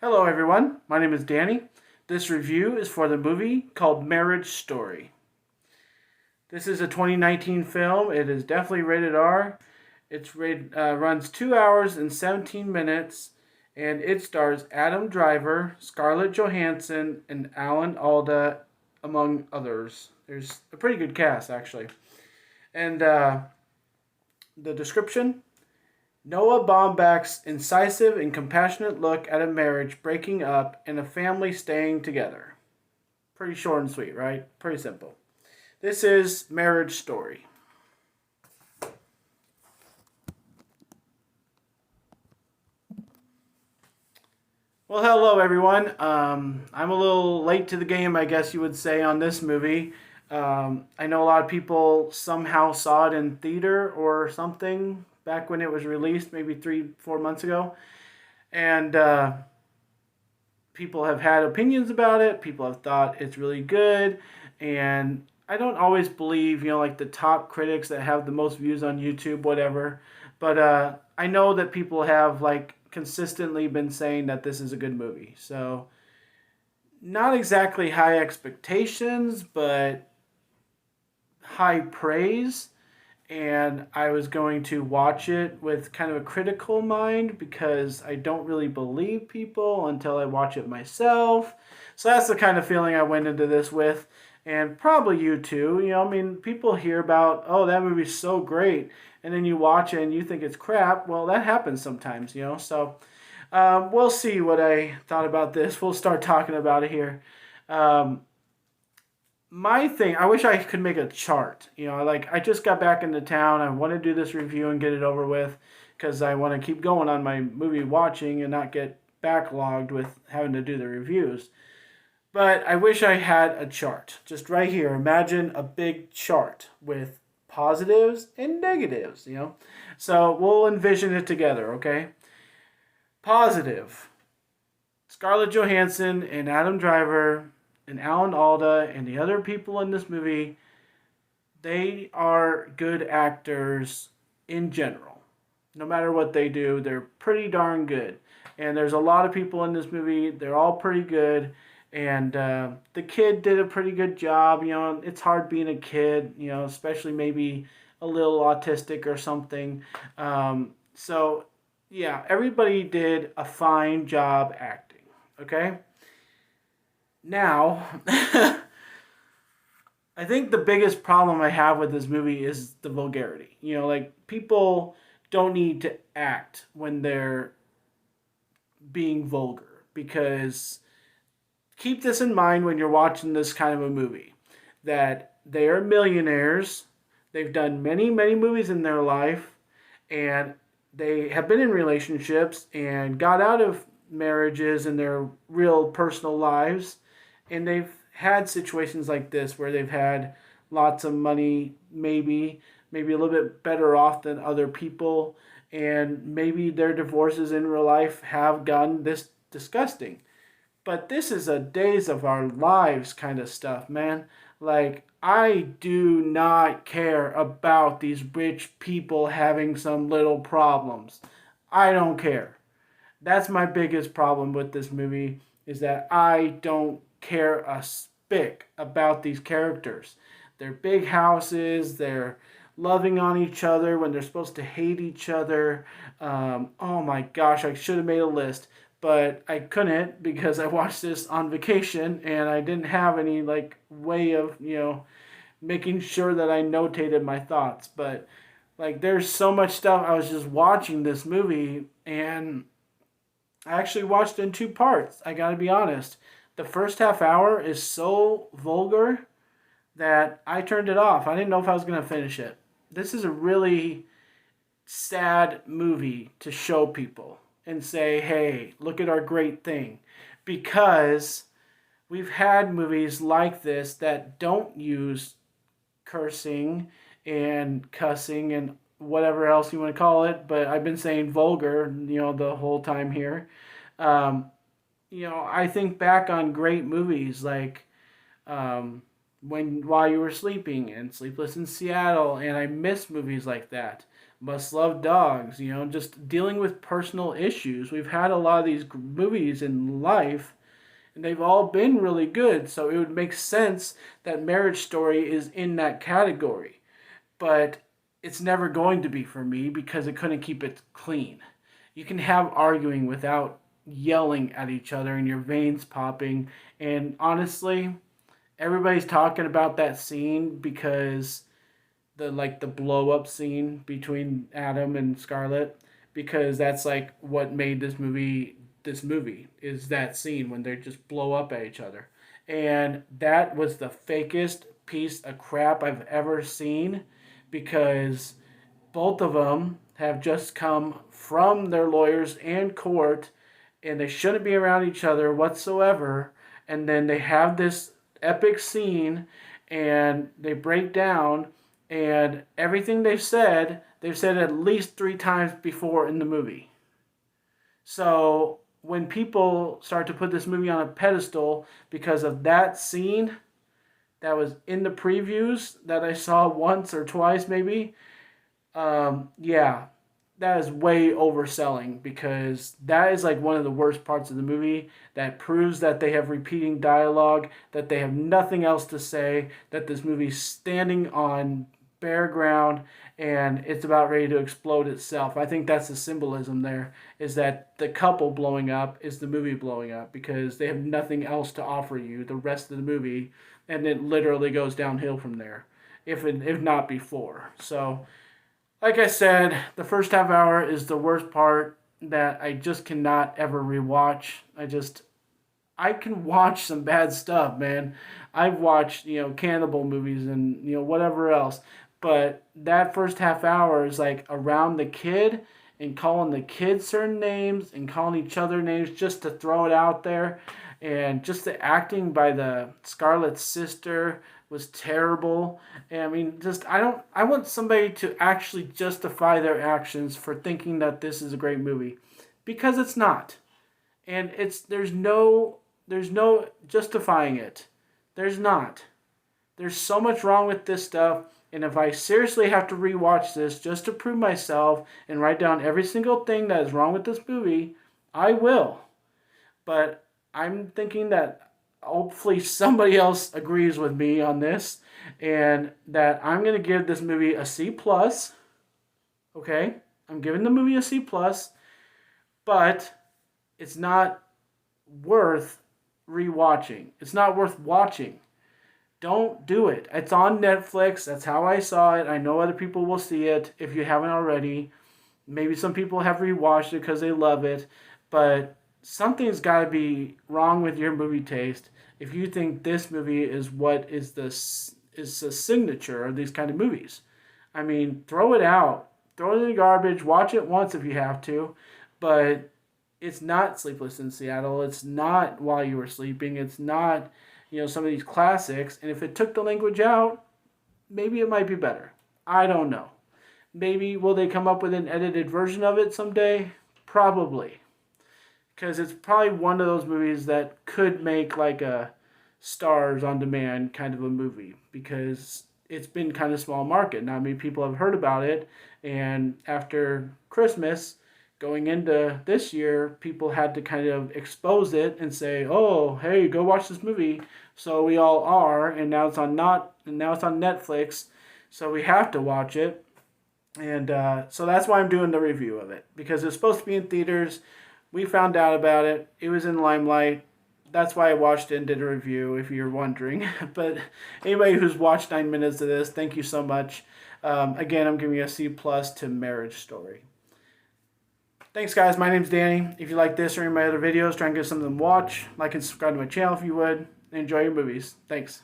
Hello, everyone. My name is Danny. This review is for the movie called Marriage Story. This is a 2019 film. It is definitely rated R. Runs 2 hours and 17 minutes, and it stars Adam Driver, Scarlett Johansson, and Alan Alda, among others. There's a pretty good cast, actually. And the description: Noah Baumbach's incisive and compassionate look at a marriage breaking up and a family staying together. Pretty short and sweet, right? Pretty simple. This is Marriage Story. Well, hello everyone. I'm a little late to the game, I guess you would say, on this movie. I know a lot of people somehow saw it in theater or something back when it was released, maybe 3, 4 months ago. And people have had opinions about it. People have thought it's really good, and I don't always believe, like the top critics that have the most views on YouTube, whatever. But I know that people have like consistently been saying that this is a good movie. So not exactly high expectations, but high praise. And I was going to watch it with kind of a critical mind because I don't really believe people until I watch it myself. So that's the kind of feeling I went into this with. And probably you too. I mean, people hear about, oh, that movie's so great. And then you watch it and you think it's crap. Well, that happens sometimes. So we'll see what I thought about this. We'll start talking about it here. Um, my thing, I wish I could make a chart. Like I just got back into town. I want to do this review and get it over with because I want to keep going on my movie watching and not get backlogged with having to do the reviews. But I wish I had a chart just right here. Imagine a big chart with positives and negatives. So we'll envision it together, okay? Positive: Scarlett Johansson and Adam Driver and Alan Alda and the other people in this movie, they are good actors in general. No matter what they do, they're pretty darn good. And there's a lot of people in this movie, they're all pretty good. And the kid did a pretty good job. It's hard being a kid, especially maybe a little autistic or something. So, yeah, everybody did a fine job acting. Okay? Now, I think the biggest problem I have with this movie is the vulgarity. Like people don't need to act when they're being vulgar because keep this in mind when you're watching this kind of a movie that they are millionaires. They've done many, many movies in their life, and they have been in relationships and got out of marriages in their real personal lives, and they've had situations like this where they've had lots of money, maybe a little bit better off than other people, and maybe their divorces in real life have gotten this disgusting. But this is a days of our lives kind of stuff, man. Like, I do not care about these rich people having some little problems. I don't care. That's my biggest problem with this movie is that I don't care a spick about these characters. They're big houses, they're loving on each other when they're supposed to hate each other. Oh my gosh, I should have made a list, but I couldn't because I watched this on vacation and I didn't have any like way of making sure that I notated my thoughts. But like, there's so much stuff. I was just watching this movie and I actually watched it in two parts. I gotta be honest. The first half hour is so vulgar that I turned it off. I didn't know if I was gonna finish it. This is a really sad movie to show people and say, hey, look at our great thing. Because we've had movies like this that don't use cursing and cussing and whatever else you want to call it, but I've been saying vulgar, the whole time here. Um, I think back on great movies like when While You Were Sleeping and Sleepless in Seattle, and I miss movies like that. Must Love Dogs, just dealing with personal issues. We've had a lot of these movies in life, and they've all been really good. So it would make sense that Marriage Story is in that category. But it's never going to be for me because it couldn't keep it clean. You can have arguing without yelling at each other and your veins popping. And honestly, everybody's talking about that scene because the blow up scene between Adam and Scarlett, because that's like what made this movie is that scene when they just blow up at each other. And that was the fakest piece of crap I've ever seen, because both of them have just come from their lawyers and court, and they shouldn't be around each other whatsoever. And then they have this epic scene and they break down, and everything they've said at least 3 times before in the movie. So when people start to put this movie on a pedestal because of that scene that was in the previews that I saw once or twice maybe, yeah, that is way overselling, because that is like one of the worst parts of the movie that proves that they have repeating dialogue, that they have nothing else to say, that this movie's standing on bare ground and it's about ready to explode itself. I think that's the symbolism there, is that the couple blowing up is the movie blowing up, because they have nothing else to offer you the rest of the movie, and it literally goes downhill from there, if not before. So like I said, the first half hour is the worst part that I just cannot ever rewatch. I can watch some bad stuff, man. I've watched, cannibal movies and, whatever else. But that first half hour is like around the kid and calling the kid certain names and calling each other names just to throw it out there. And just the acting by the Scarlett's sister was terrible. And I mean, I want somebody to actually justify their actions for thinking that this is a great movie, because it's not. And there's no justifying it. There's not. There's so much wrong with this stuff, and if I seriously have to rewatch this just to prove myself and write down every single thing that is wrong with this movie, I will. But I'm thinking that hopefully somebody else agrees with me on this, and that I'm going to give this movie a C plus. Okay? I'm giving the movie a C plus, but it's not worth rewatching. It's not worth watching. Don't do it. It's on Netflix. That's how I saw it. I know other people will see it if you haven't already. Maybe some people have rewatched it because they love it, but something's got to be wrong with your movie taste if you think this movie is what is the signature of these kind of movies. I mean, throw it out. Throw it in the garbage. Watch it once if you have to, but it's not Sleepless in Seattle. It's not While You Were Sleeping. It's not, some of these classics. And if it took the language out, maybe it might be better. I don't know. Maybe will they come up with an edited version of it someday? Probably. Because it's probably one of those movies that could make like a Stars on Demand kind of a movie, because it's been kind of small market. Not many people have heard about it, and after Christmas, going into this year, people had to kind of expose it and say, "Oh, hey, go watch this movie." So we all are, and now it's on Netflix, so we have to watch it, and so that's why I'm doing the review of it, because it's supposed to be in theaters. We found out about it. It was in Limelight. That's why I watched it and did a review, if you're wondering. But anybody who's watched 9 minutes of this, thank you so much. Again, I'm giving you a C plus to Marriage Story. Thanks, guys. My name's Danny. If you like this or any of my other videos, try and get something to watch. Like and subscribe to my channel if you would. And enjoy your movies. Thanks.